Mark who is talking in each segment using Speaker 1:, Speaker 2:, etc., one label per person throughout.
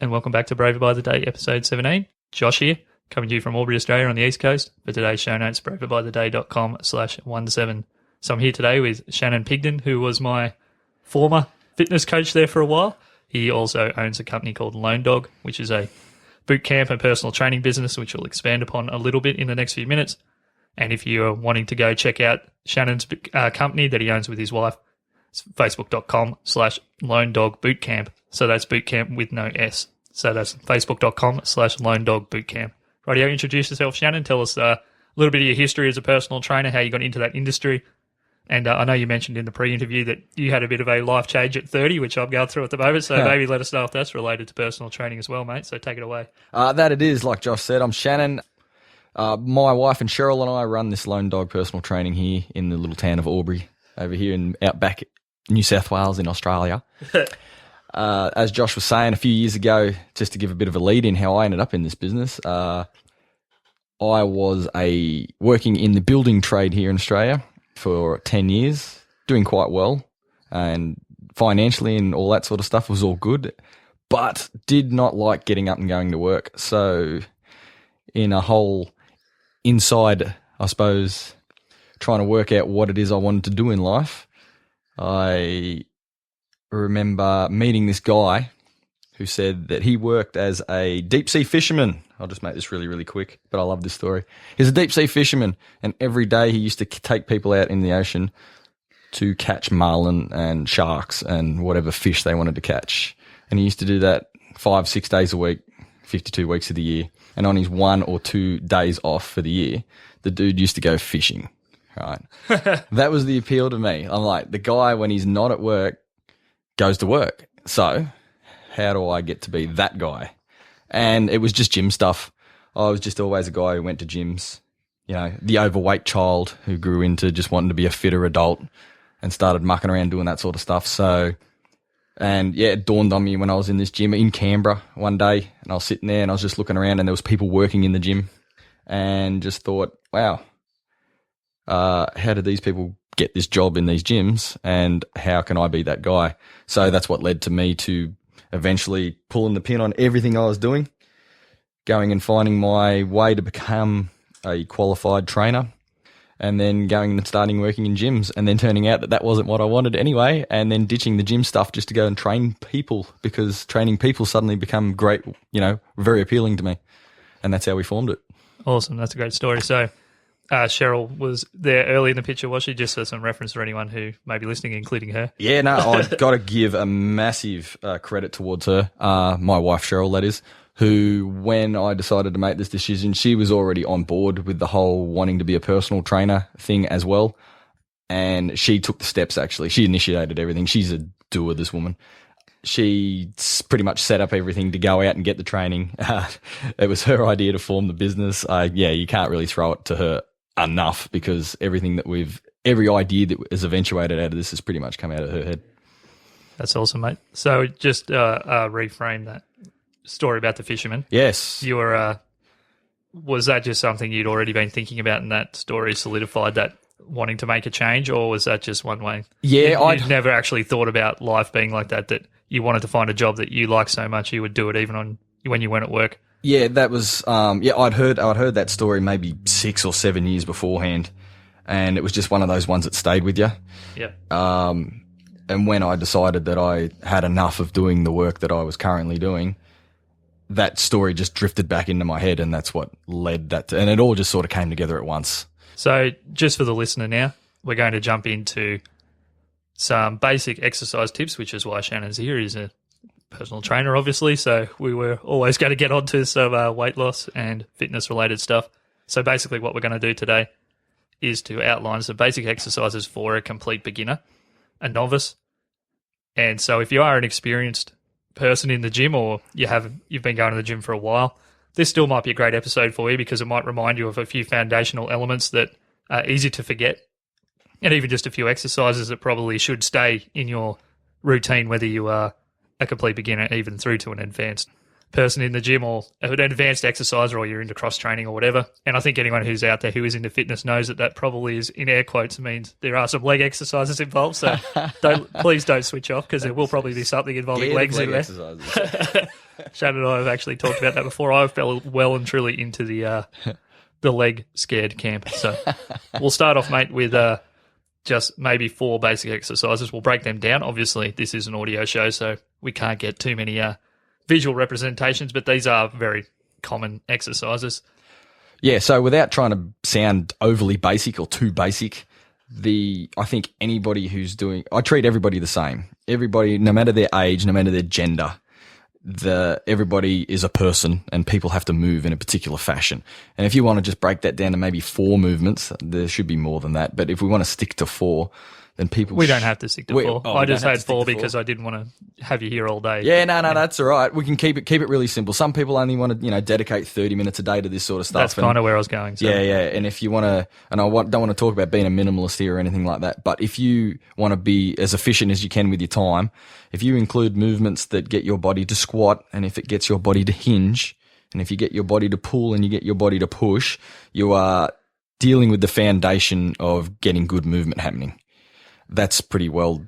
Speaker 1: and welcome back to Braver by the Day, episode 17. Josh here, coming to you from Albury, Australia on the East Coast. For today's show notes, braverbytheday.com/17. So I'm here today with Shannon Pigdon, who was my former fitness coach there for a while. He also owns a company called Lonedog, which is a bootcamp and personal training business, which we'll expand upon a little bit in the next few minutes. And if you're wanting to go check out Shannon's company that he owns with his wife, it's facebook.com/Lonedog Bootcamp. So that's bootcamp with no S. So that's facebook.com/Lonedog Bootcamp. Rightio, introduce yourself, Shannon. Tell us a little bit of your history as a personal trainer, how you got into that industry. And I know you mentioned in the pre-interview that you had a bit of a life change at 30, which I'm going through at the moment. So maybe let us know if that's related to personal training as well, mate. So take it away.
Speaker 2: That it is, like Josh said. I'm Shannon. My wife and Cheryl and I run this Lonedog personal training here in the little town of Albury, over here in outback New South Wales in Australia. As Josh was saying a few years ago, just to give a bit of a lead in how I ended up in this business, I was working in the building trade here in Australia for 10 years, doing quite well, and financially and all that sort of stuff was all good, but did not like getting up and going to work. So in a whole inside, I suppose, trying to work out what it is I wanted to do in life, I remember meeting this guy who said that he worked as a deep-sea fisherman. I'll just make this really, really quick, but I love this story. He's a deep-sea fisherman, and every day he used to take people out in the ocean to catch marlin and sharks and whatever fish they wanted to catch. And he used to do that 5-6 days a week, 52 weeks of the year. And on his 1 or 2 days off for the year, the dude used to go fishing, right? That was the appeal to me. I'm like, the guy, when he's not at work, goes to work. So how do I get to be that guy? And it was just gym stuff. I was just always a guy who went to gyms, you know, the overweight child who grew into just wanting to be a fitter adult and started mucking around doing that sort of stuff. So, and yeah, it dawned on me when I was in this gym in Canberra one day, and I was sitting there and I was just looking around and there was people working in the gym, and just thought, wow, how did these people get this job in these gyms, and how can I be that guy? So that's what led to me to eventually pulling the pin on everything I was doing, going and finding my way to become a qualified trainer, and then going and starting working in gyms, and then turning out that that wasn't what I wanted anyway, and then ditching the gym stuff just to go and train people, because training people suddenly become great, you know, very appealing to me. And that's how we formed it.
Speaker 1: Awesome. That's a great story. So Cheryl was there early in the picture, was she? Just for some reference for anyone who may be listening, including her.
Speaker 2: Yeah, no, I've got to give a massive credit towards her, my wife Cheryl, that is, who, when I decided to make this decision, she was already on board with the whole wanting to be a personal trainer thing as well. And she took the steps, actually. She initiated everything. She's a doer, this woman. She pretty much set up everything to go out and get the training. It was her idea to form the business. Yeah, you can't really throw it to her enough, because every idea that has eventuated out of this has pretty much come out of her head.
Speaker 1: That's awesome, mate. So just reframe that story about the fisherman.
Speaker 2: Yes.
Speaker 1: You were, was that just something you'd already been thinking about, and that story solidified that wanting to make a change, or was that just one way?
Speaker 2: Yeah,
Speaker 1: I'd never actually thought about life being like that you wanted to find a job that you like so much you would do it even when you weren't at work.
Speaker 2: Yeah, that was, I'd heard that story maybe 6 or 7 years beforehand, and it was just one of those ones that stayed with you.
Speaker 1: Yeah.
Speaker 2: And when I decided that I had enough of doing the work that I was currently doing, that story just drifted back into my head, and that's what led that to, and it all just sort of came together at once.
Speaker 1: So just for the listener now, we're going to jump into some basic exercise tips, which is why Shannon's here. He's a personal trainer, obviously, so we were always going to get onto some weight loss and fitness-related stuff. So basically what we're going to do today is to outline some basic exercises for a complete beginner, a novice. And so if you are an experienced person in the gym, or you've been going to the gym for a while, this still might be a great episode for you, because it might remind you of a few foundational elements that are easy to forget, and even just a few exercises that probably should stay in your routine, whether you are a complete beginner even through to an advanced person in the gym, or an advanced exerciser, or you're into cross training or whatever. And I think anyone who's out there who is into fitness knows that probably is, in air quotes, means there are some leg exercises involved. So please don't switch off, because there will probably be something involving legs in there.
Speaker 2: Exercises.
Speaker 1: Shannon and I have actually talked about that before. I fell well and truly into the leg scared camp. So we'll start off, mate, with just maybe 4 basic exercises. We'll break them down. Obviously, this is an audio show, so we can't get too many visual representations, but these are very common exercises.
Speaker 2: Yeah, so without trying to sound overly basic or too basic, I think anybody who's I treat everybody the same. Everybody, no matter their age, no matter their gender, everybody is a person and people have to move in a particular fashion. And if you want to just break that down to maybe 4 movements, there should be more than that. But if we want to stick to 4, then people...
Speaker 1: We don't have to stick to 4. I just had 4 because I didn't want to have you here all day.
Speaker 2: Yeah, no, that's all right. We can keep it really simple. Some people only want to, dedicate 30 minutes a day to this sort of stuff.
Speaker 1: That's kind of where I was going. So.
Speaker 2: Yeah. And if you want to, and don't want to talk about being a minimalist here or anything like that, but if you want to be as efficient as you can with your time, if you include movements that get your body to squat, and if it gets your body to hinge, and if you get your body to pull and you get your body to push, you are dealing with the foundation of getting good movement happening. That's pretty well,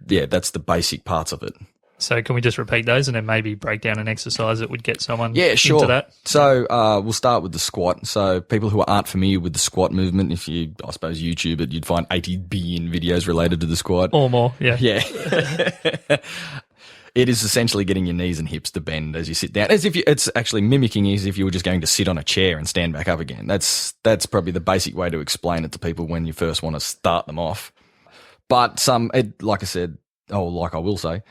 Speaker 2: that's the basic parts of it.
Speaker 1: So can we just repeat those and then maybe break down an exercise that would get someone
Speaker 2: sure.
Speaker 1: into that?
Speaker 2: So we'll start with the squat. So people who aren't familiar with the squat movement, if you, I suppose, YouTube it, you'd find 80 billion videos related to the squat.
Speaker 1: Or more, yeah.
Speaker 2: Yeah. It is essentially getting your knees and hips to bend as you sit down. It's actually mimicking as if you were just going to sit on a chair and stand back up again. That's probably the basic way to explain it to people when you first want to start them off. But like I will say,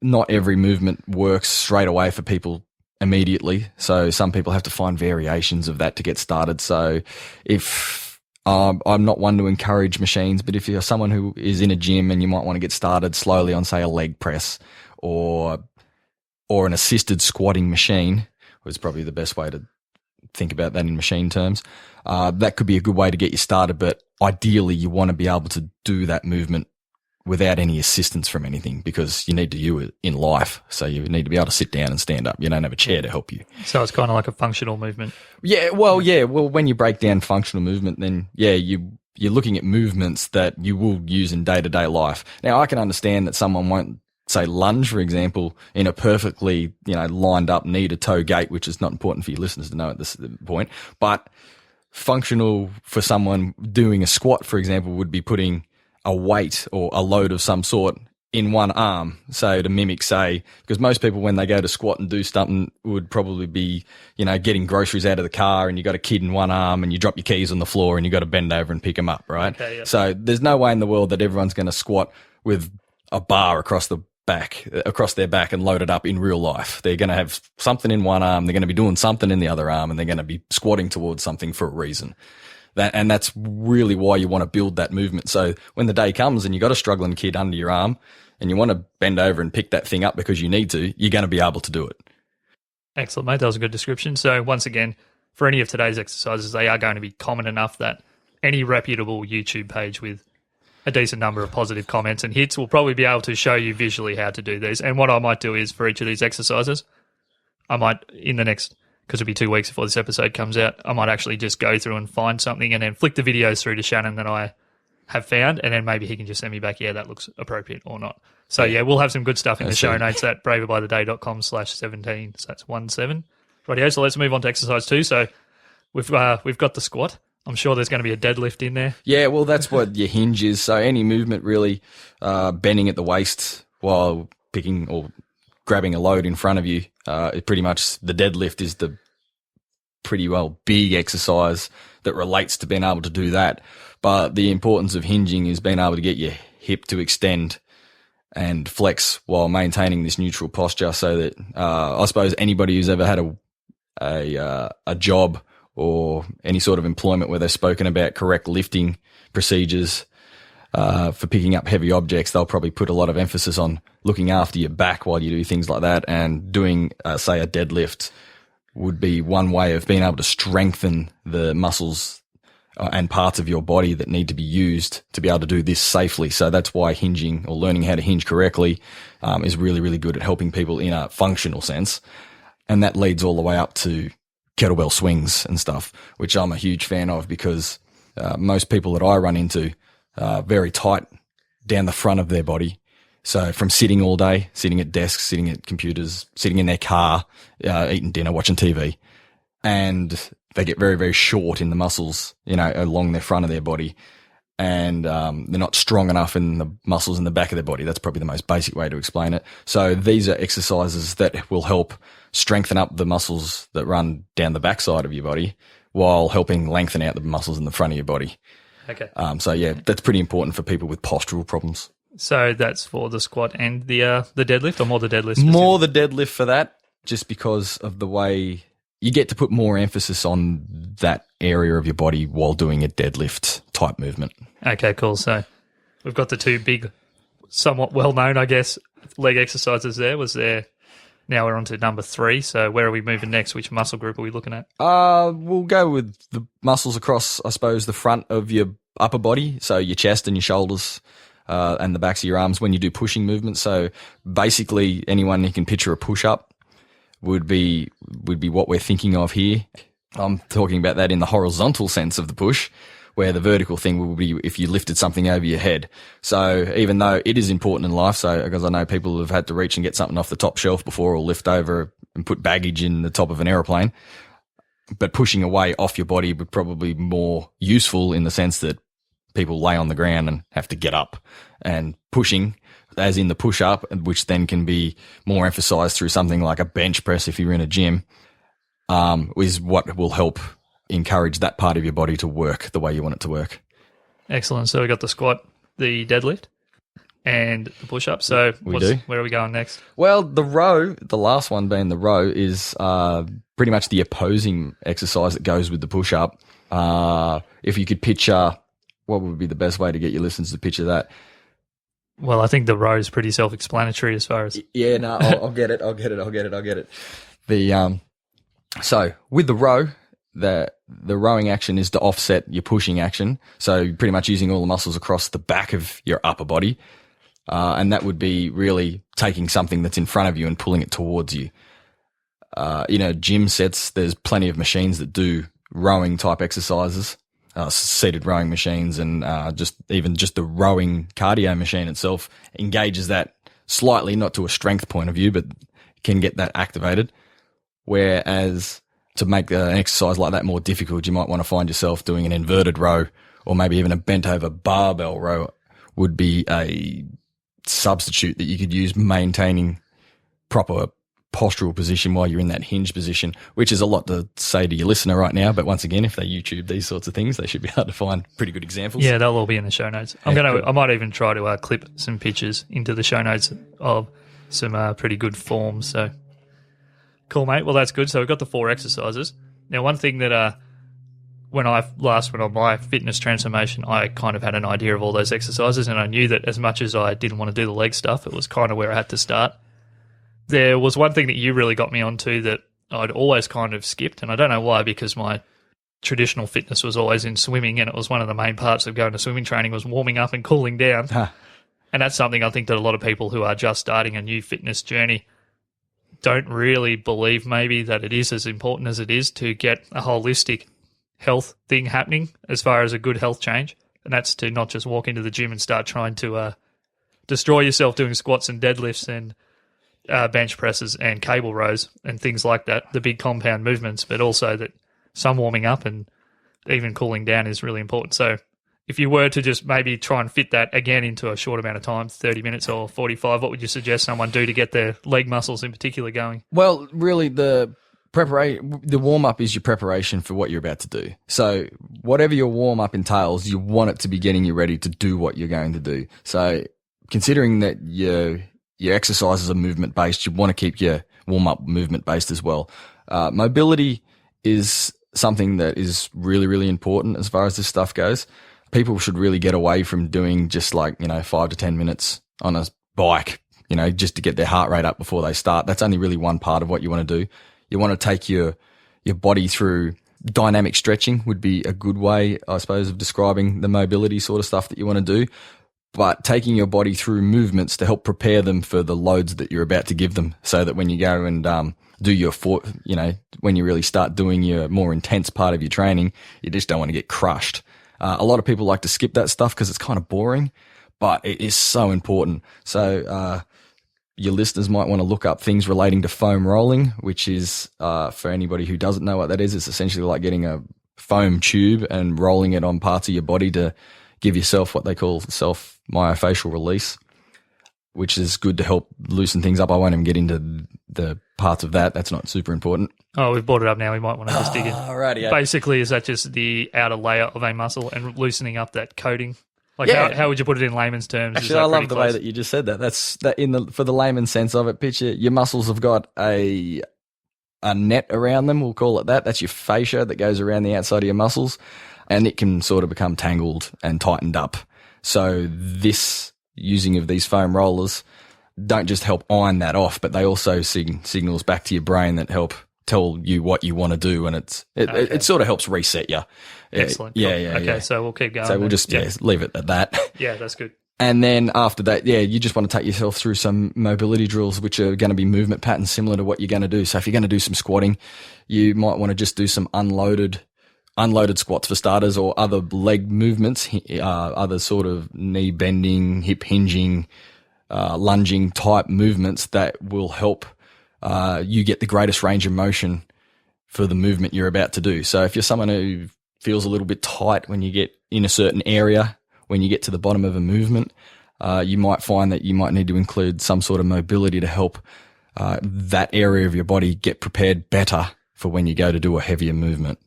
Speaker 2: not every movement works straight away for people immediately. So some people have to find variations of that to get started. So if I'm not one to encourage machines, but if you're someone who is in a gym and you might want to get started slowly on, say, a leg press or an assisted squatting machine, was probably the best way to think about that in machine terms. That could be a good way to get you started, but ideally you want to be able to do that movement without any assistance from anything, because you need to do it in life. So you need to be able to sit down and stand up. You don't have a chair to help you.
Speaker 1: So it's kind of like a functional movement.
Speaker 2: Yeah. Well, when you break down functional movement, then you're looking at movements that you will use in day-to-day life. Now, I can understand that someone won't, say, lunge, for example, in a perfectly, lined up knee to toe gait, which is not important for your listeners to know at this point. But functional for someone doing a squat, for example, would be putting a weight or a load of some sort in one arm. So to mimic, say, because most people when they go to squat and do something would probably be, getting groceries out of the car and you got a kid in one arm and you drop your keys on the floor and you got to bend over and pick them up, right?
Speaker 1: Okay, yep.
Speaker 2: So there's no way in the world that everyone's going to squat with a bar across their back and load it up in real life. They're going to have something in one arm, they're going to be doing something in the other arm, and they're going to be squatting towards something for a reason. And that's really why you want to build that movement. So when the day comes and you got a struggling kid under your arm and you want to bend over and pick that thing up because you need to, you're going to be able to do it.
Speaker 1: Excellent, mate. That was a good description. So once again, for any of today's exercises, they are going to be common enough that any reputable YouTube page with a decent number of positive comments and hits will probably be able to show you visually how to do these. And what I might do is for each of these exercises, I might, in the next, because it'll be 2 weeks before this episode comes out, I might actually just go through and find something and then flick the videos through to Shannon that I have found, and then maybe he can just send me back, that looks appropriate or not. So, we'll have some good stuff in the show notes at braverbytheday.com/17. So that's 17. Rightio, so let's move on to exercise 2. So we've got the squat. I'm sure there's going to be a deadlift in there. Yeah,
Speaker 2: well, that's what your hinge is. So any movement really, bending at the waist while picking or grabbing a load in front of you, pretty much the deadlift is the pretty well big exercise that relates to being able to do that. But the importance of hinging is being able to get your hip to extend and flex while maintaining this neutral posture, so that I suppose anybody who's ever had a job or any sort of employment where they've spoken about correct lifting procedures for picking up heavy objects, they'll probably put a lot of emphasis on looking after your back while you do things like that, and doing, say, a deadlift would be one way of being able to strengthen the muscles and parts of your body that need to be used to be able to do this safely. So that's why hinging, or learning how to hinge correctly, is really, really good at helping people in a functional sense. And that leads all the way up to kettlebell swings and stuff, which I'm a huge fan of, because most people that I run into are very tight down the front of their body. So from sitting all day, sitting at desks, sitting at computers, sitting in their car, eating dinner, watching TV, and they get very, very short in the muscles, along the front of their body. And they're not strong enough in the muscles in the back of their body. That's probably the most basic way to explain it. So these are exercises that will help strengthen up the muscles that run down the backside of your body while helping lengthen out the muscles in the front of your body.
Speaker 1: Okay.
Speaker 2: So yeah, that's pretty important for people with postural problems.
Speaker 1: So that's for the squat and the deadlift, or more the deadlift?
Speaker 2: More the deadlift for that, just because of the way you get to put more emphasis on that area of your body while doing a deadlift type movement.
Speaker 1: Okay, cool. So we've got the two big, somewhat well-known, I guess, leg exercises there. Now we're on to number 3. So where are we moving next? Which muscle group are we looking at?
Speaker 2: We'll go with the muscles across, I suppose, the front of your upper body. So your chest and your shoulders, and the backs of your arms when you do pushing movements. So basically anyone who can picture a push-up would be what we're thinking of here. I'm talking about that in the horizontal sense of the push, where the vertical thing will be if you lifted something over your head. So even though it is important in life, because I know people have had to reach and get something off the top shelf before, or lift over and put baggage in the top of an aeroplane, but pushing away off your body would probably be more useful in the sense that people lay on the ground and have to get up, and pushing, as in the push-up, which then can be more emphasized through something like a bench press if you're in a gym, is what will help encourage that part of your body to work the way you want it to work.
Speaker 1: Excellent. So we got the squat, the deadlift, and the push-up. So where are we going next?
Speaker 2: Well, the row, the last one being the row, is pretty much the opposing exercise that goes with the push-up. If you could picture, what would be the best way to get your listeners to picture that?
Speaker 1: Well, I think the row is pretty self-explanatory as far as...
Speaker 2: Yeah, no, I'll get it. So with the row, the rowing action is to offset your pushing action. So you're pretty much using all the muscles across the back of your upper body. And that would be really taking something that's in front of you and pulling it towards you. Gym sets, there's plenty of machines that do rowing type exercises. Seated rowing machines, and just the rowing cardio machine itself engages that slightly, not to a strength point of view, but can get that activated. Whereas to make an exercise like that more difficult, you might want to find yourself doing an inverted row, or maybe even a bent over barbell row would be a substitute that you could use, maintaining proper postural position while you're in that hinge position, which is a lot to say to your listener right now. But once again, if they YouTube these sorts of things, they should be able to find pretty good examples.
Speaker 1: Yeah, they'll all be in the show notes. I might even try to clip some pictures into the show notes of some pretty good forms. So cool, mate. Well, that's good. So we've got the 4 exercises. Now, one thing that when I last went on my fitness transformation, I kind of had an idea of all those exercises, and I knew that as much as I didn't want to do the leg stuff, it was kind of where I had to start. There was one thing that you really got me onto that I'd always kind of skipped, and I don't know why, because my traditional fitness was always in swimming, and it was one of the main parts of going to swimming training was warming up and cooling down. And that's something I think that a lot of people who are just starting a new fitness journey don't really believe maybe that it is as important as it is to get a holistic health thing happening as far as a good health change. And that's to not just walk into the gym and start trying to destroy yourself doing squats and deadlifts and bench presses and cable rows and things like that, the big compound movements, but also that some warming up and even cooling down is really important. So if you were to just maybe try and fit that again into a short amount of time, 30 minutes or 45, what would you suggest someone do to get their leg muscles in particular going?
Speaker 2: Well, really the warm-up is your preparation for what you're about to do. So whatever your warm-up entails, you want it to be getting you ready to do what you're going to do. So considering that your exercises are movement-based, you want to keep your warm-up movement-based as well. Mobility is something that is really, really important as far as this stuff goes. People should really get away from doing just 5 to 10 minutes on a bike, just to get their heart rate up before they start. That's only really one part of what you want to do. You want to take your body through dynamic stretching would be a good way, I suppose, of describing the mobility sort of stuff that you want to do. But taking your body through movements to help prepare them for the loads that you're about to give them, so that when you go and do your when you really start doing your more intense part of your training, you just don't want to get crushed. A lot of people like to skip that stuff because it's kind of boring, but it is so important. So your listeners might want to look up things relating to foam rolling, which is, for anybody who doesn't know what that is, it's essentially like getting a foam tube and rolling it on parts of your body to give yourself what they call self-myofascial release, which is good to help loosen things up. I won't even get into the parts of that. That's not super important.
Speaker 1: Oh, we've brought it up now. We might want to just dig in.
Speaker 2: Alrighty.
Speaker 1: Basically, is that just the outer layer of a muscle and loosening up that coating? Like,
Speaker 2: Yeah.
Speaker 1: how would you put it in layman's terms?
Speaker 2: Actually, I love the way that you just said that. That's that for the layman sense of it. Picture your muscles have got a net around them. We'll call it that. That's your fascia that goes around the outside of your muscles, and it can sort of become tangled and tightened up. So using of these foam rollers don't just help iron that off, but they also signals back to your brain that help tell you what you want to do, and it sort of helps reset you.
Speaker 1: Excellent.
Speaker 2: Yeah,
Speaker 1: cool.
Speaker 2: yeah.
Speaker 1: Okay,
Speaker 2: Yeah.
Speaker 1: so we'll keep going.
Speaker 2: So we'll just leave it at that.
Speaker 1: Yeah, that's good.
Speaker 2: And then after that, you just want to take yourself through some mobility drills, which are going to be movement patterns similar to what you're going to do. So if you're going to do some squatting, you might want to just do some unloaded squats for starters, or other leg movements, other sort of knee bending, hip hinging, lunging type movements that will help you get the greatest range of motion for the movement you're about to do. So if you're someone who feels a little bit tight when you get in a certain area, when you get to the bottom of a movement, you might find that you might need to include some sort of mobility to help that area of your body get prepared better for when you go to do a heavier movement.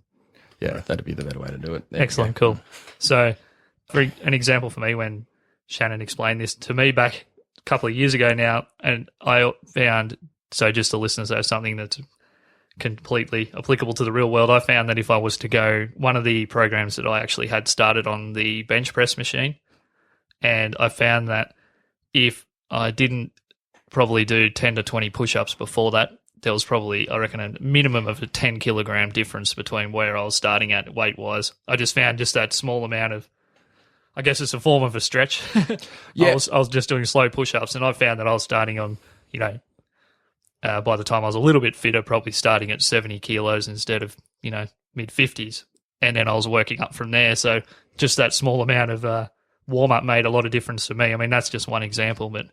Speaker 2: Yeah, that'd be the better way to do it.
Speaker 1: Excellent, cool. So, for an example for me, when Shannon explained this to me back a couple of years ago now, and I found, so just to listeners, that's something that's completely applicable to the real world. I found that if I was to go, one of the programs that I actually had started on the bench press machine, and I found that if I didn't probably do 10 to 20 push-ups before that, there was probably, I reckon, a minimum of a 10 kilogram difference between where I was starting at weight-wise. I just found just that small amount of, I guess it's a form of a stretch.
Speaker 2: Yeah.
Speaker 1: I was just doing slow push-ups, and I found that I was starting on, by the time I was a little bit fitter, probably starting at 70 kilos instead of, mid-50s. And then I was working up from there. So just that small amount of warm-up made a lot of difference for me. I mean, that's just one example, but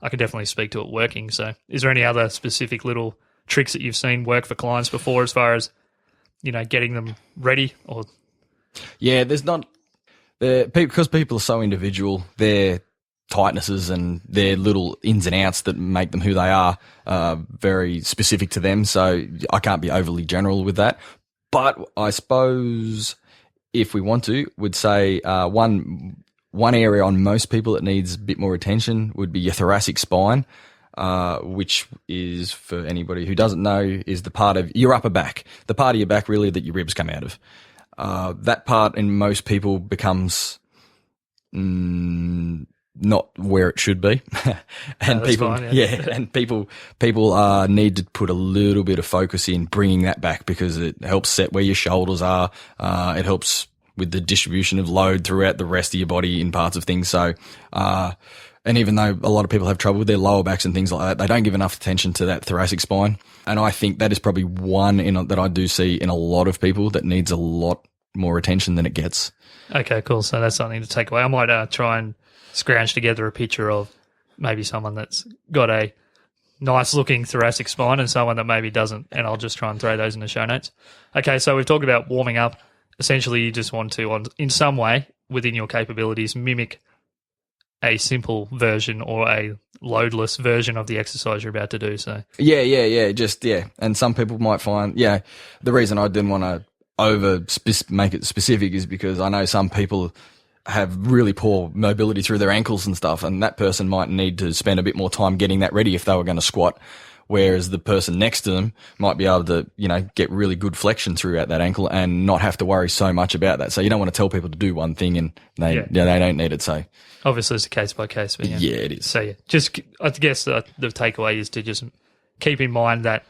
Speaker 1: I can definitely speak to it working. So is there any other specific little tricks that you've seen work for clients before as far as, getting them ready? Or
Speaker 2: Yeah, there's not because people are so individual, their tightnesses and their little ins and outs that make them who they are very specific to them. So I can't be overly general with that. But I suppose if we want to, would say one area on most people that needs a bit more attention would be your thoracic spine, which is, for anybody who doesn't know, is the part of your upper back, the part of your back really that your ribs come out of. That part in most people becomes not where it should be. And people,
Speaker 1: fine, yeah.
Speaker 2: and people need to put a little bit of focus in bringing that back, because it helps set where your shoulders are. It helps with the distribution of load throughout the rest of your body in parts of things. So, and even though a lot of people have trouble with their lower backs and things like that, they don't give enough attention to that thoracic spine. And I think that is probably one that I do see in a lot of people that needs a lot more attention than it gets.
Speaker 1: Okay, cool. So that's something to take away. I might try and scrounge together a picture of maybe someone that's got a nice looking thoracic spine and someone that maybe doesn't, and I'll just try and throw those in the show notes. Okay, so we've talked about warming up. Essentially, you just want to, in some way, within your capabilities, mimic a simple version or a loadless version of the exercise you're about to do. So
Speaker 2: Yeah. And some people might find, the reason I didn't want to make it specific is because I know some people have really poor mobility through their ankles and stuff, and that person might need to spend a bit more time getting that ready if they were going to squat, whereas the person next to them might be able to, get really good flexion throughout that ankle and not have to worry so much about that. So you don't want to tell people to do one thing and they don't need it. So
Speaker 1: obviously it's a case by case, but
Speaker 2: yeah, it is.
Speaker 1: So just I guess the takeaway is to just keep in mind that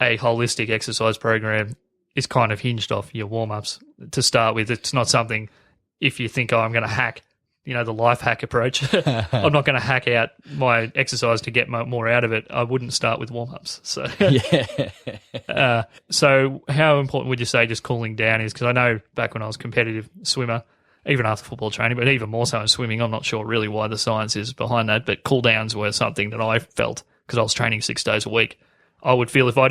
Speaker 1: a holistic exercise program is kind of hinged off your warm-ups to start with. It's not something, if you think, I'm going to hack, the life hack approach, I'm not going to hack out my exercise to get more out of it. I wouldn't start with warm-ups. So, so how important would you say just cooling down is? Because I know back when I was a competitive swimmer, even after football training, but even more so in swimming. I'm not sure really why the science is behind that, but cool downs were something that I felt because I was training 6 days a week. I would feel if I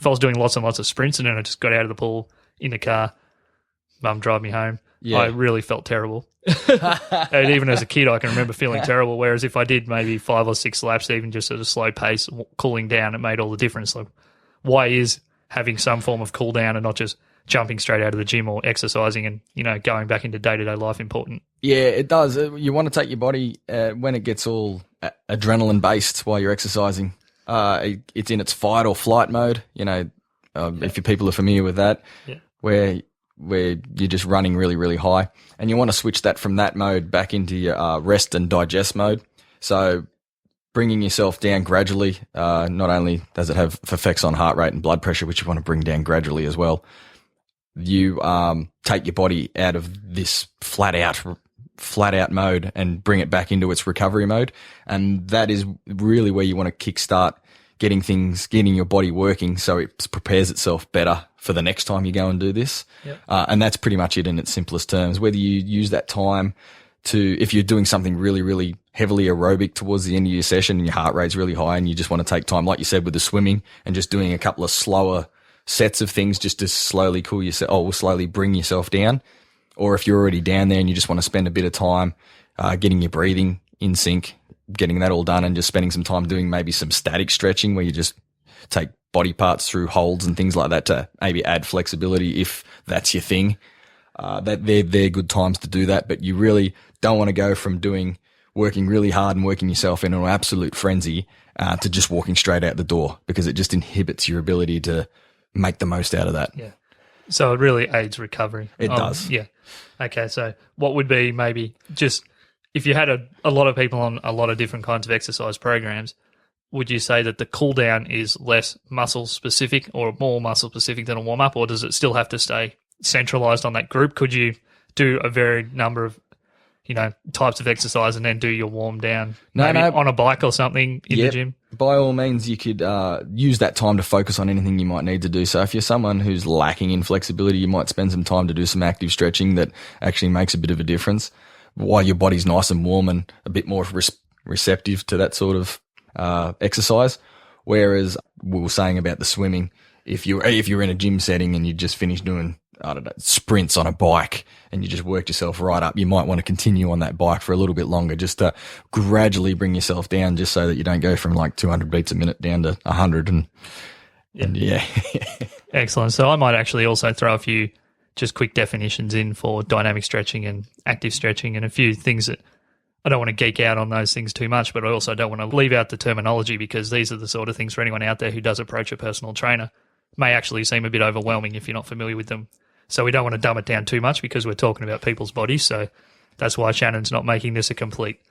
Speaker 1: was doing lots and lots of sprints and then I just got out of the pool in the car, mum drive me home, I really felt terrible. And even as a kid, I can remember feeling terrible. Whereas if I did maybe 5 or 6 laps, even just at a slow pace, cooling down, it made all the difference. Like, why is having some form of cool down and not just jumping straight out of the gym or exercising and, you know, going back into day-to-day life important?
Speaker 2: Yeah, it does. You want to take your body when it gets all adrenaline-based while you're exercising. It's in its fight or flight mode, you know, if people are familiar with that, where you're just running really, really high. And you want to switch that from that mode back into your rest and digest mode. So bringing yourself down gradually, not only does it have effects on heart rate and blood pressure, which you want to bring down gradually as well, you take your body out of this flat out mode and bring it back into its recovery mode. And that is really where you want to kickstart getting your body working so it prepares itself better for the next time you go and do this.
Speaker 1: Yep.
Speaker 2: And that's pretty much it in its simplest terms. Whether you use that time if you're doing something really, really heavily aerobic towards the end of your session and your heart rate's really high and you just want to take time, like you said, with the swimming and just doing a couple of slower sets of things just to slowly cool yourself, or slowly bring yourself down. Or if you're already down there and you just want to spend a bit of time getting your breathing in sync, getting that all done and just spending some time doing maybe some static stretching where you just take body parts through holds and things like that to maybe add flexibility if that's your thing. That they're good times to do that, but you really don't want to go from working really hard and working yourself into an absolute frenzy to just walking straight out the door, because it just inhibits your ability to make the most out of that.
Speaker 1: Yeah. So it really aids recovery.
Speaker 2: It does.
Speaker 1: Yeah. Okay, so what would be maybe just if you had a lot of people on a lot of different kinds of exercise programs, would you say that the cool down is less muscle specific or more muscle specific than a warm up, or does it still have to stay centralized on that group? Could you do a varied number of, you know, types of exercise and then do your warm down on a bike or something in the gym?
Speaker 2: By all means, you could use that time to focus on anything you might need to do. So if you're someone who's lacking in flexibility, you might spend some time to do some active stretching that actually makes a bit of a difference while your body's nice and warm and a bit more receptive to that sort of exercise. Whereas we were saying about the swimming, if you're in a gym setting and you just finished doing, I don't know, sprints on a bike and you just worked yourself right up, you might want to continue on that bike for a little bit longer just to gradually bring yourself down, just so that you don't go from like 200 beats a minute down to 100 and yeah.
Speaker 1: Excellent. So I might actually also throw a few just quick definitions in for dynamic stretching and active stretching and a few things that I don't want to geek out on those things too much, but I also don't want to leave out the terminology, because these are the sort of things for anyone out there who does approach a personal trainer may actually seem a bit overwhelming if you're not familiar with them. So we don't want to dumb it down too much because we're talking about people's bodies. So that's why Shannon's not making this a complete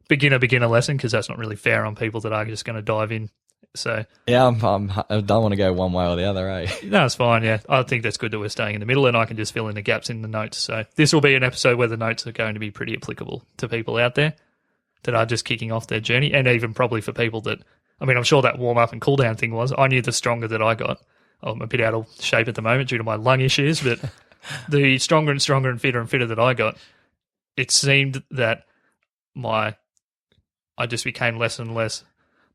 Speaker 1: beginner lesson, because that's not really fair on people that are just going to dive in. So
Speaker 2: yeah, I don't want to go one way or the other, eh?
Speaker 1: No, it's fine, yeah. I think that's good that we're staying in the middle and I can just fill in the gaps in the notes. So this will be an episode where the notes are going to be pretty applicable to people out there that are just kicking off their journey, and even probably for people that, I mean, I'm sure that warm-up and cool-down thing was, I knew the stronger that I got, I'm a bit out of shape at the moment due to my lung issues, but the stronger and stronger and fitter that I got, it seemed that I just became less and less.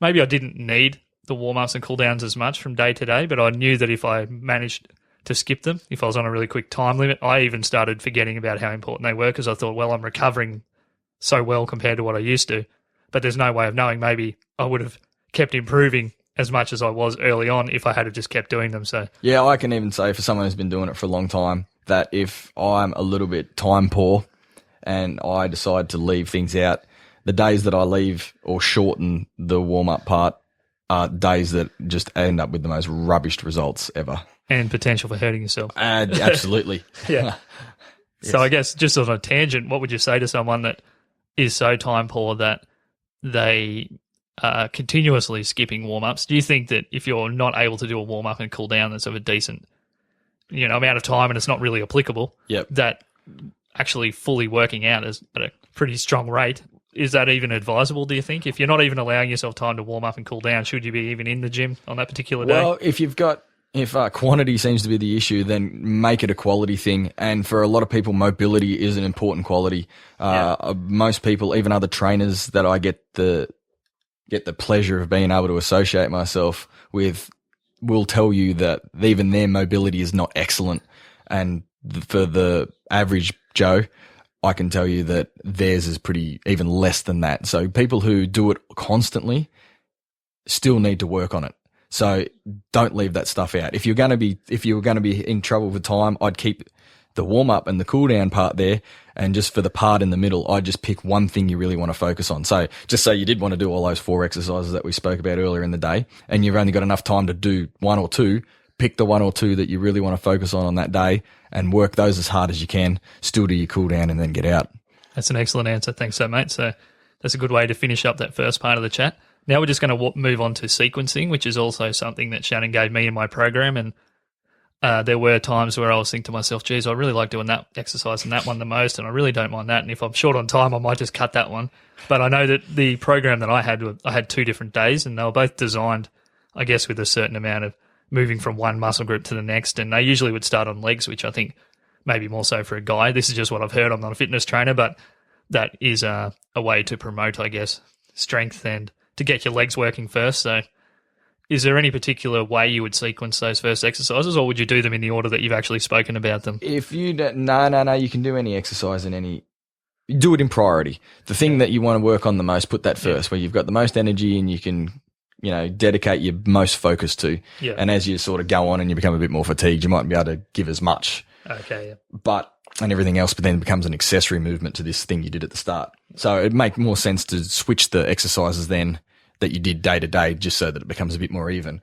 Speaker 1: Maybe I didn't need the warm-ups and cool-downs as much from day to day, but I knew that if I managed to skip them, if I was on a really quick time limit, I even started forgetting about how important they were, because I thought, well, I'm recovering so well compared to what I used to, but there's no way of knowing. Maybe I would have kept improving as much as I was early on if I had just kept doing them. So
Speaker 2: yeah, I can even say for someone who's been doing it for a long time that if I'm a little bit time poor and I decide to leave things out, the days that I leave or shorten the warm-up part are days that just end up with the most rubbish results ever.
Speaker 1: And potential for hurting yourself.
Speaker 2: Absolutely.
Speaker 1: Yeah. Yes. So I guess just on a tangent, what would you say to someone that is so time poor that they are continuously skipping warm-ups? Do you think that if you're not able to do a warm-up and cool down that's of a decent, amount of time and it's not really applicable, that actually fully working out is at a pretty strong rate, is that even advisable, do you think? If you're not even allowing yourself time to warm up and cool down, should you be even in the gym on that particular day?
Speaker 2: Well, if you've got If quantity seems to be the issue, then make it a quality thing. And for a lot of people, mobility is an important quality. Most people, even other trainers that I get the pleasure of being able to associate myself with, will tell you that even their mobility is not excellent. And for the average Joe, I can tell you that theirs is pretty even less than that. So people who do it constantly still need to work on it. So don't leave that stuff out. If you were going to be in trouble with time, I'd keep the warm up and the cool down part there. And just for the part in the middle, I'd just pick one thing you really want to focus on. So just say you did want to do all those 4 exercises that we spoke about earlier in the day, and you've only got enough time to do 1 or 2, pick the 1 or 2 that you really want to focus on that day and work those as hard as you can, still do your cool down and then get out.
Speaker 1: That's an excellent answer. Thanks so, mate. So that's a good way to finish up that first part of the chat. Now we're just going to move on to sequencing, which is also something that Shannon gave me in my program. And there were times where I was thinking to myself, geez, I really like doing that exercise and that one the most, and I really don't mind that. And if I'm short on time, I might just cut that one. But I know that the program that I had 2 different days, and they were both designed, I guess, with a certain amount of moving from one muscle group to the next. And they usually would start on legs, which I think maybe more so for a guy. This is just what I've heard. I'm not a fitness trainer, but that is a way to promote, I guess, strength and to get your legs working first. So is there any particular way you would sequence those first exercises, or would you do them in the order that you've actually spoken about them?
Speaker 2: If you don't, no, you can do any exercise do it in priority. The thing that you want to work on the most, put that first, where you've got the most energy and you can, dedicate your most focus to.
Speaker 1: Yeah.
Speaker 2: And as you sort of go on and you become a bit more fatigued, you might be able to give as much.
Speaker 1: Okay, yeah.
Speaker 2: But everything else, but then it becomes an accessory movement to this thing you did at the start. So it'd make more sense to switch the exercises then that you did day to day, just so that it becomes a bit more even.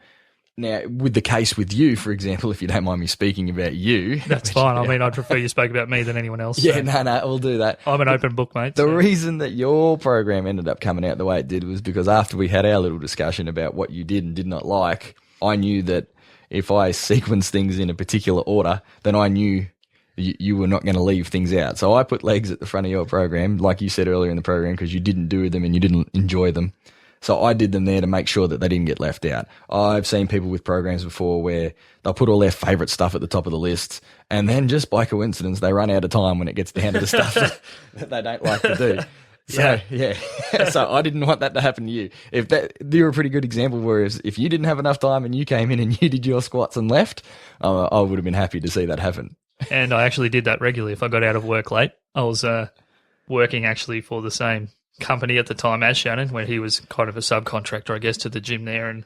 Speaker 2: Now, with the case with you, for example, if you don't mind me speaking about you.
Speaker 1: That's fine. I mean, I'd prefer you spoke about me than anyone else.
Speaker 2: Yeah, so. No, we'll do that.
Speaker 1: I'm an open book, mate.
Speaker 2: The reason that your program ended up coming out the way it did was because after we had our little discussion about what you did and did not like, I knew that if I sequenced things in a particular order, then I knew you were not going to leave things out. So I put legs at the front of your program, like you said earlier in the program, because you didn't do them and you didn't enjoy them. So I did them there to make sure that they didn't get left out. I've seen people with programs before where they'll put all their favorite stuff at the top of the list, and then just by coincidence, they run out of time when it gets down to the stuff that they don't like to do. So, yeah. So I didn't want that to happen to you. You're a pretty good example, whereas if you didn't have enough time and you came in and you did your squats and left, I would have been happy to see that happen.
Speaker 1: And I actually did that regularly. If I got out of work late, I was working actually for the same company at the time as Shannon, where he was kind of a subcontractor, I guess, to the gym there. And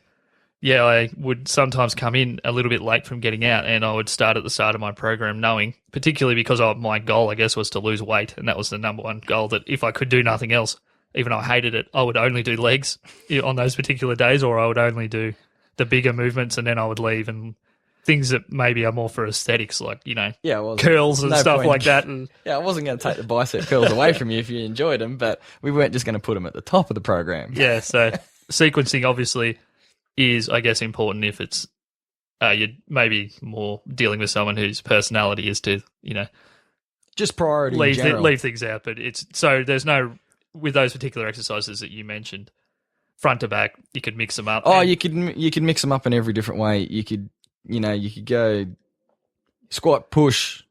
Speaker 1: yeah, I would sometimes come in a little bit late from getting out, and I would start at the start of my program knowing, particularly because my goal, I guess, was to lose weight. And that was the number one goal, that if I could do nothing else, even though I hated it, I would only do legs on those particular days, or I would only do the bigger movements, and then I would leave. And things that maybe are more for aesthetics, like, curls and stuff like that. And
Speaker 2: I wasn't going to take the bicep curls away from you if you enjoyed them, but we weren't just going to put them at the top of the program.
Speaker 1: Yeah, so sequencing obviously is, I guess, important if it's you're maybe more dealing with someone whose personality is to,
Speaker 2: just priority
Speaker 1: leave things out. But there's no, with those particular exercises that you mentioned, front to back, you could mix them up.
Speaker 2: Oh, you could mix them up in every different way. You could go squat, push,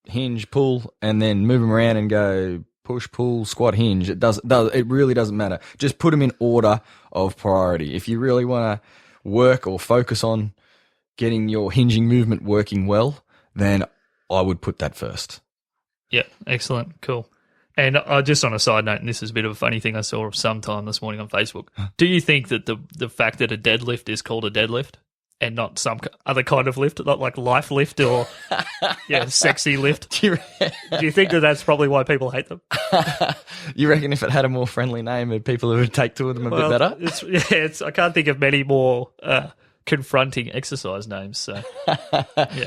Speaker 2: hinge, pull, and then move them around and go push, pull, squat, hinge. It really doesn't matter. Just put them in order of priority. If you really want to work or focus on getting your hinging movement working well, then I would put that first.
Speaker 1: Yeah, excellent, cool. And just on a side note, and this is a bit of a funny thing I saw sometime this morning on Facebook, do you think that the fact that a deadlift is called a deadlift and not some other kind of lift, not like life lift or sexy lift? Do you think that that's probably why people hate them?
Speaker 2: You reckon if it had a more friendly name, people would take to them a bit better?
Speaker 1: I can't think of many more confronting exercise names. So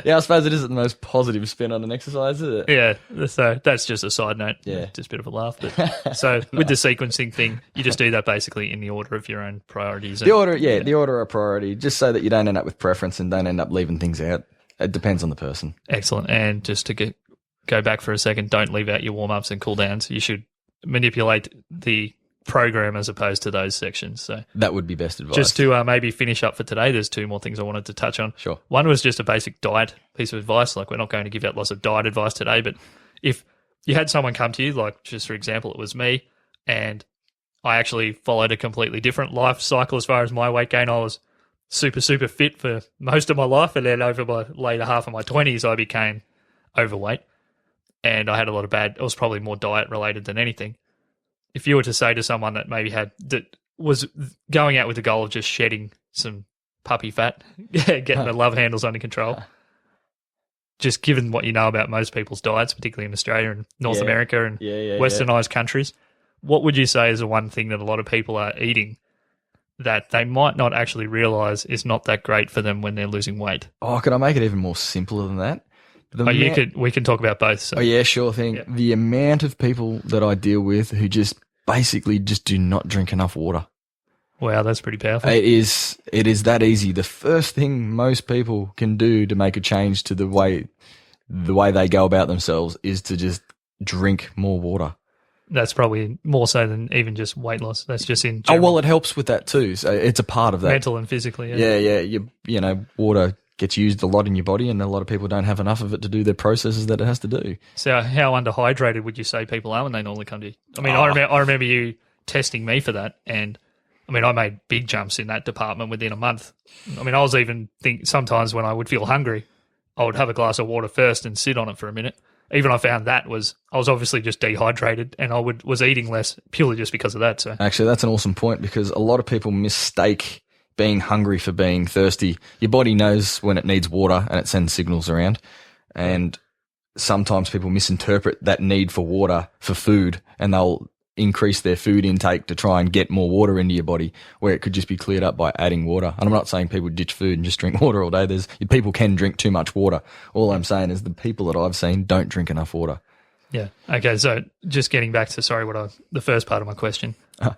Speaker 2: yeah, I suppose it isn't the most positive spin on an exercise, is it?
Speaker 1: Yeah, so that's just a side note.
Speaker 2: Yeah,
Speaker 1: just a bit of a laugh. But so with the sequencing thing, you just do that basically in the order of your own priorities.
Speaker 2: The order of priority, just so that you don't end up with preference and don't end up leaving things out. It depends on the person.
Speaker 1: Excellent. And just to go back for a second, don't leave out your warm ups and cool downs. You should manipulate the program as opposed to those sections. So
Speaker 2: That would be best advice.
Speaker 1: just to maybe finish up for today, there's 2 more things I wanted to touch on.
Speaker 2: Sure.
Speaker 1: One was just a basic diet piece of advice. Like, we're not going to give out lots of diet advice today, but if you had someone come to you, like, just for example, it was me, and I actually followed a completely different life cycle as far as my weight gain. I was super, super fit for most of my life, and then over my later half of my 20s, I became overweight, and I had a lot of it was probably more diet related than anything. If you were to say to someone that maybe was going out with the goal of just shedding some puppy fat, getting the love handles under control, just given what you know about most people's diets, particularly in Australia and North America and westernized countries, what would you say is the one thing that a lot of people are eating that they might not actually realize is not that great for them when they're losing weight?
Speaker 2: Oh, could I make it even more simpler than that?
Speaker 1: We can talk about both. So.
Speaker 2: Oh, yeah, sure thing.
Speaker 1: Yeah.
Speaker 2: The amount of people that I deal with who just basically just do not drink enough water.
Speaker 1: Wow, that's pretty powerful.
Speaker 2: It is that easy. The first thing most people can do to make a change to the way they go about themselves is to just drink more water.
Speaker 1: That's probably more so than even just weight loss. That's just in general.
Speaker 2: Oh, well, it helps with that too. So it's a part of that.
Speaker 1: Mental and physically.
Speaker 2: Yeah. You know, water gets used a lot in your body, and a lot of people don't have enough of it to do their processes that it has to do.
Speaker 1: So how underhydrated would you say people are when they normally come to you? I mean, I remember you testing me for that, and I mean, I made big jumps in that department within a month. I mean, I was even sometimes when I would feel hungry, I would have a glass of water first and sit on it for a minute. Even I found I was obviously just dehydrated, and I was eating less purely just because of that. So
Speaker 2: actually, that's an awesome point, because a lot of people mistake being hungry for being thirsty. Your body knows when it needs water, and it sends signals around. And sometimes people misinterpret that need for water for food, and they'll increase their food intake to try and get more water into your body, where it could just be cleared up by adding water. And I'm not saying people ditch food and just drink water all day. People can drink too much water. All I'm saying is the people that I've seen don't drink enough water.
Speaker 1: Yeah. Okay. So just getting back to the first part of my question,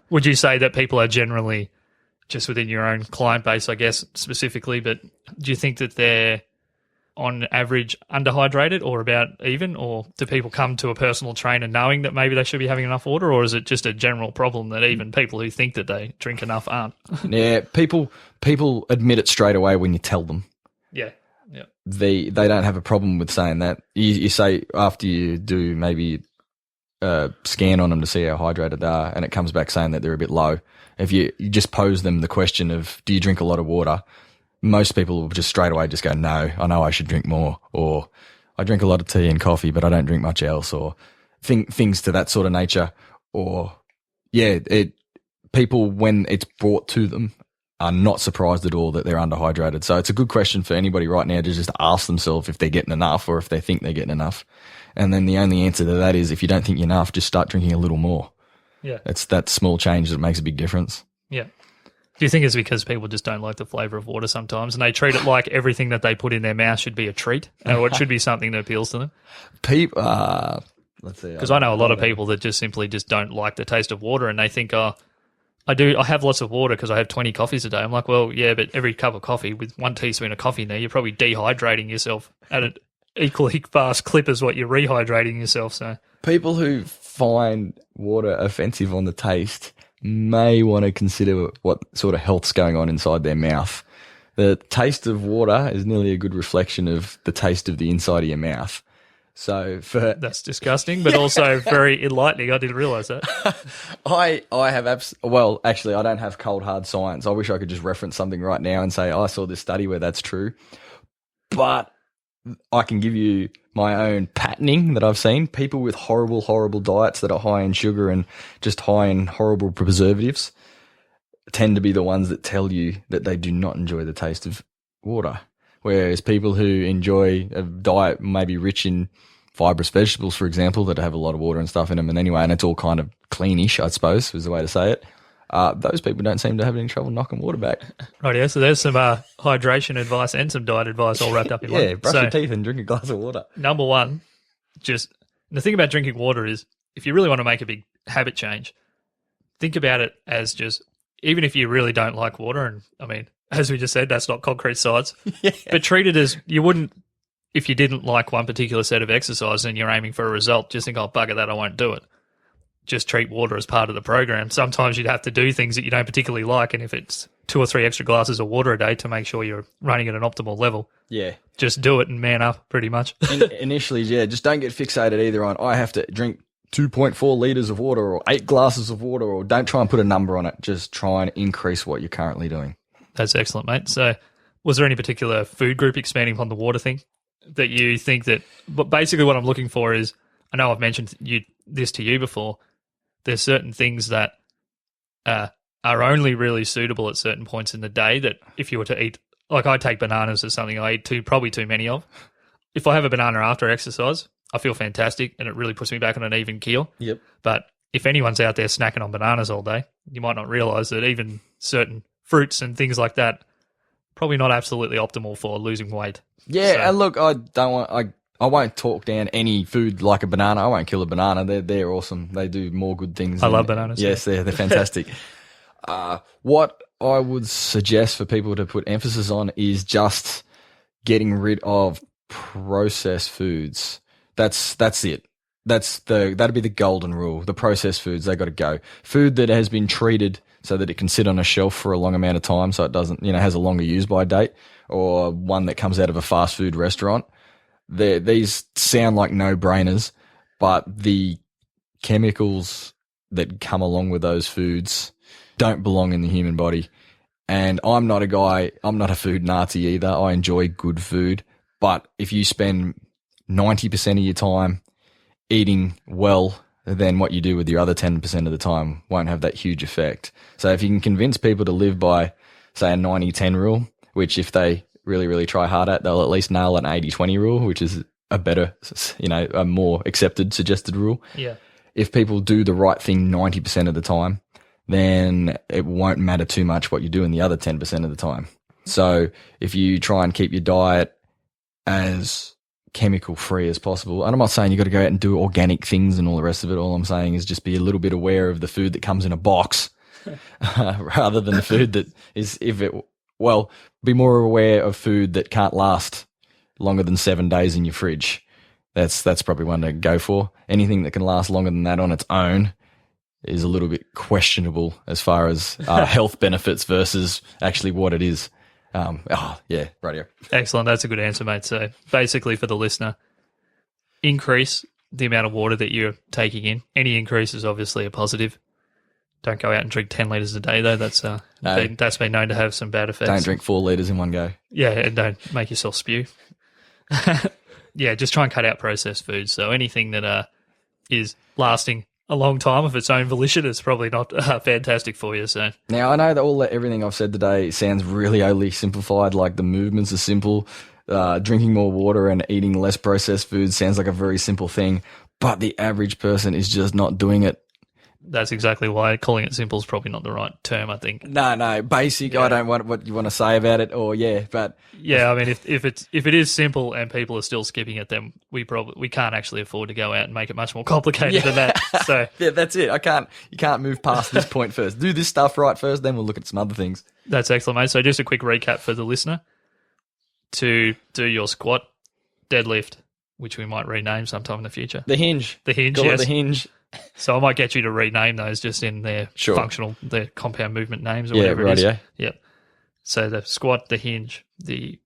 Speaker 1: would you say that people are generally just within your own client base, I guess specifically, but do you think that they're on average underhydrated or about even, or do people come to a personal trainer knowing that maybe they should be having enough water, or is it just a general problem that even people who think that they drink enough aren't?
Speaker 2: Yeah, people admit it straight away when you tell them.
Speaker 1: Yeah.
Speaker 2: They don't have a problem with saying that. You say after you do maybe a scan on them to see how hydrated they are, and it comes back saying that they're a bit low. If you just pose them the question of, do you drink a lot of water? Most people will just straight away just go, no, I know I should drink more, or I drink a lot of tea and coffee, but I don't drink much else, or things to that sort of nature. Or, people, when it's brought to them, are not surprised at all that they're underhydrated. So it's a good question for anybody right now to just ask themselves if they're getting enough, or if they think they're getting enough. And then the only answer to that is, if you don't think you're enough, just start drinking a little more.
Speaker 1: Yeah.
Speaker 2: It's that small change that makes a big difference.
Speaker 1: Yeah. Do you think it's because people just don't like the flavour of water sometimes, and they treat it like everything that they put in their mouth should be a treat, or it should be something that appeals to them?
Speaker 2: People, let's see.
Speaker 1: Because I know a lot of people that just simply just don't like the taste of water, and they think, I have lots of water because I have 20 coffees a day. I'm like, well, yeah, but every cup of coffee with 1 teaspoon of coffee in there, you're probably dehydrating yourself at an equally fast clip as what you're rehydrating yourself. So
Speaker 2: people who find water offensive on the taste may want to consider what sort of health's going on inside their mouth. The taste of water is nearly a good reflection of the taste of the inside of your mouth. So
Speaker 1: that's disgusting, but also very enlightening. I didn't realise that.
Speaker 2: I have actually, I don't have cold hard science. I wish I could just reference something right now and say I saw this study where that's true, but I can give you my own patterning that I've seen. People with horrible, horrible diets that are high in sugar and just high in horrible preservatives tend to be the ones that tell you that they do not enjoy the taste of water. Whereas people who enjoy a diet maybe rich in fibrous vegetables, for example, that have a lot of water and stuff in them, and anyway, and it's all kind of cleanish, I suppose, is the way to say it. Those people don't seem to have any trouble knocking water back. Right,
Speaker 1: yeah. So there's some hydration advice and some diet advice all wrapped up in one.
Speaker 2: Yeah, brush your teeth and drink a glass of water.
Speaker 1: Number one, just the thing about drinking water is, if you really want to make a big habit change, think about it as just, even if you really don't like water, and I mean, as we just said, that's not concrete science, but treat it as you wouldn't, if you didn't like one particular set of exercise and you're aiming for a result, just think, oh, bugger that, I won't do it. just treat water as part of the program. Sometimes you'd have to do things that you don't particularly like, and if it's 2 or 3 extra glasses of water a day to make sure you're running at an optimal level,
Speaker 2: Yeah.
Speaker 1: just do it and man up pretty much.
Speaker 2: Initially, yeah, just don't get fixated either on, I have to drink 2.4 litres of water or 8 glasses of water, or don't try and put a number on it. Just try and increase what you're currently doing.
Speaker 1: That's excellent, mate. So was there any particular food group, expanding upon the water thing, that you think that, but basically what I'm looking for is, I know I've mentioned this to you before, there's certain things that are only really suitable at certain points in the day that if you were to eat, like I take bananas as something I eat probably too many of. If I have a banana after exercise, I feel fantastic and it really puts me back on an even keel.
Speaker 2: Yep.
Speaker 1: But if anyone's out there snacking on bananas all day, you might not realise that even certain fruits and things like that, probably not absolutely optimal for losing weight.
Speaker 2: Yeah,
Speaker 1: So-
Speaker 2: and look, I won't talk down any food like a banana. I won't kill a banana. They're awesome. They do more good things.
Speaker 1: I love bananas.
Speaker 2: Yes, they're fantastic. What I would suggest for people to put emphasis on is just getting rid of processed foods. That's it. That'd be the golden rule. The processed foods, they got to go. Food that has been treated so that it can sit on a shelf for a long amount of time, so it doesn't, has a longer use by date, or one that comes out of a fast food restaurant. These sound like no-brainers, but the chemicals that come along with those foods don't belong in the human body. And I'm not a food Nazi either. I enjoy good food. But if you spend 90% of your time eating well, then what you do with your other 10% of the time won't have that huge effect. So if you can convince people to live by, say, a 90-10 rule, which if they really, really try hard at, they'll at least nail an 80-20 rule, which is a better, a more accepted, suggested rule.
Speaker 1: Yeah.
Speaker 2: If people do the right thing 90% of the time, then it won't matter too much what you do in the other 10% of the time. So if you try and keep your diet as chemical free as possible, and I'm not saying you got to go out and do organic things and all the rest of it. All I'm saying is just be a little bit aware of the food that comes in a box rather than the food that is, be more aware of food that can't last longer than 7 days in your fridge. That's probably one to go for. Anything that can last longer than that on its own is a little bit questionable as far as health benefits versus actually what it is. Radio.
Speaker 1: Excellent. That's a good answer, mate. So basically for the listener, increase the amount of water that you're taking in. Any increase is obviously a positive. Don't go out and drink 10 litres a day, though. That's been known to have some bad effects.
Speaker 2: Don't drink 4 litres in one go.
Speaker 1: Yeah, and don't make yourself spew. Yeah, just try and cut out processed foods. So anything that is lasting a long time of its own volition is probably not fantastic for you. So
Speaker 2: now I know that everything I've said today sounds really overly simplified. Like the movements are simple. Drinking more water and eating less processed food sounds like a very simple thing, but the average person is just not doing it.
Speaker 1: That's exactly why calling it simple is probably not the right term, I think.
Speaker 2: No, basic.
Speaker 1: Yeah.
Speaker 2: I don't want what you want to say about it, but
Speaker 1: yeah, I mean, if it is simple and people are still skipping it, then we can't actually afford to go out and make it much more complicated than that. So
Speaker 2: yeah, that's it. You can't move past this point first. Do this stuff right first, then we'll look at some other things.
Speaker 1: That's excellent, mate. So just a quick recap for the listener: to do your squat, deadlift, which we might rename sometime in the future.
Speaker 2: The hinge.
Speaker 1: The hinge.
Speaker 2: Call it
Speaker 1: yes.
Speaker 2: the hinge.
Speaker 1: So I might get you to rename those just in their their compound movement names or whatever it is.
Speaker 2: Yeah.
Speaker 1: Yep. So the squat, the hinge, the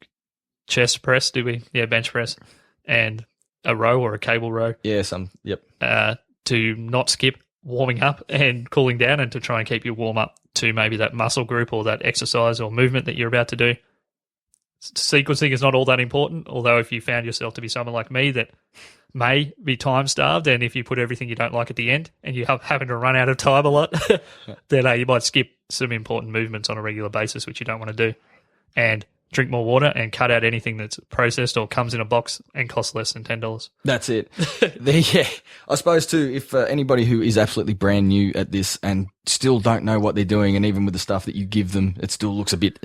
Speaker 1: chest press, bench press, and a row or a cable row.
Speaker 2: Yeah,
Speaker 1: to not skip warming up and cooling down, and to try and keep you warm up to maybe that muscle group or that exercise or movement that you're about to do. Sequencing is not all that important, although if you found yourself to be someone like me that may be time starved, and if you put everything you don't like at the end and you happen to run out of time a lot, then you might skip some important movements on a regular basis, which you don't want to do. And drink more water and cut out anything that's processed or comes in a box and costs less than $10.
Speaker 2: That's it. Yeah, I suppose too, if anybody who is absolutely brand new at this and still don't know what they're doing, and even with the stuff that you give them, it still looks a bit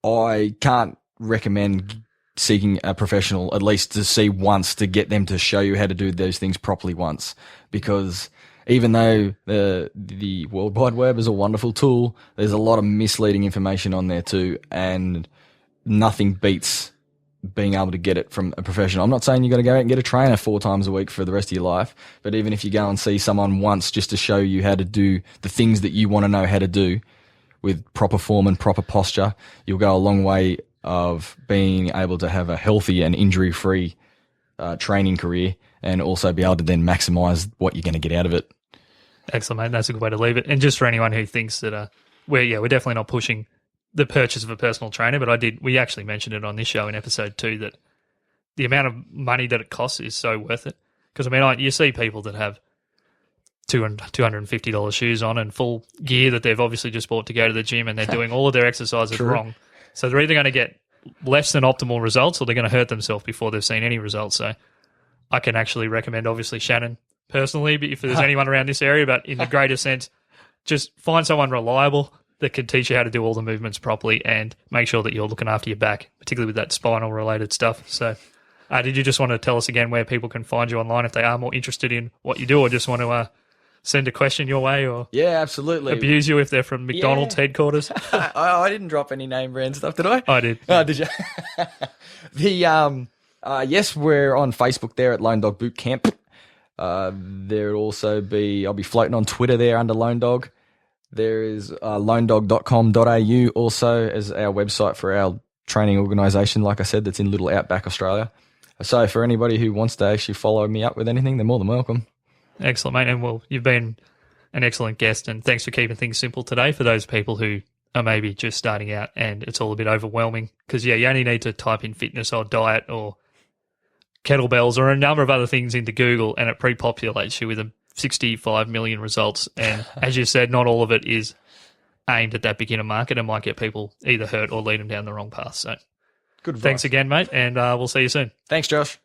Speaker 2: I can't recommend seeking a professional, at least to see once, to get them to show you how to do those things properly once. Because even though the World Wide Web is a wonderful tool, there's a lot of misleading information on there too, and nothing beats being able to get it from a professional. I'm not saying you got to go out and get a trainer 4 times a week for the rest of your life, but even if you go and see someone once just to show you how to do the things that you want to know how to do with proper form and proper posture, you'll go a long way of being able to have a healthy and injury-free training career, and also be able to then maximize what you're going to get out of it.
Speaker 1: Excellent, mate. That's a good way to leave it. And just for anyone who thinks that we're definitely not pushing the purchase of a personal trainer, but we actually mentioned it on this show in episode 2 that the amount of money that it costs is so worth it. Because, I mean, you see people that have $250 shoes on and full gear that they've obviously just bought to go to the gym, and they're doing all of their exercises wrong. So they're either going to get less than optimal results, or they're going to hurt themselves before they've seen any results. So I can actually recommend, obviously, Shannon personally, but if there's anyone around this area, but in the greater sense, just find someone reliable that can teach you how to do all the movements properly and make sure that you're looking after your back, particularly with that spinal related stuff. So did you just want to tell us again where people can find you online if they are more interested in what you do, or just want to send a question your way, or
Speaker 2: absolutely
Speaker 1: abuse you if they're from McDonald's headquarters?
Speaker 2: I didn't drop any name brand stuff, did I?
Speaker 1: I did.
Speaker 2: Oh, did you? Yes, we're on Facebook there at Lonedog Bootcamp. There'll also be, I'll be floating on Twitter there under Lonedog. There is lonedog.com.au also as our website for our training organisation, like I said, that's in Little Outback, Australia. So for anybody who wants to actually follow me up with anything, they're more than welcome.
Speaker 1: Excellent, mate. And well, you've been an excellent guest, and thanks for keeping things simple today for those people who are maybe just starting out and it's all a bit overwhelming. Because, you only need to type in fitness or diet or kettlebells or a number of other things into Google, and it pre-populates you with 65 million results. And as you said, not all of it is aimed at that beginner market and might get people either hurt or lead them down the wrong path. So
Speaker 2: good advice.
Speaker 1: Thanks again, mate, and we'll see you soon.
Speaker 2: Thanks, Josh.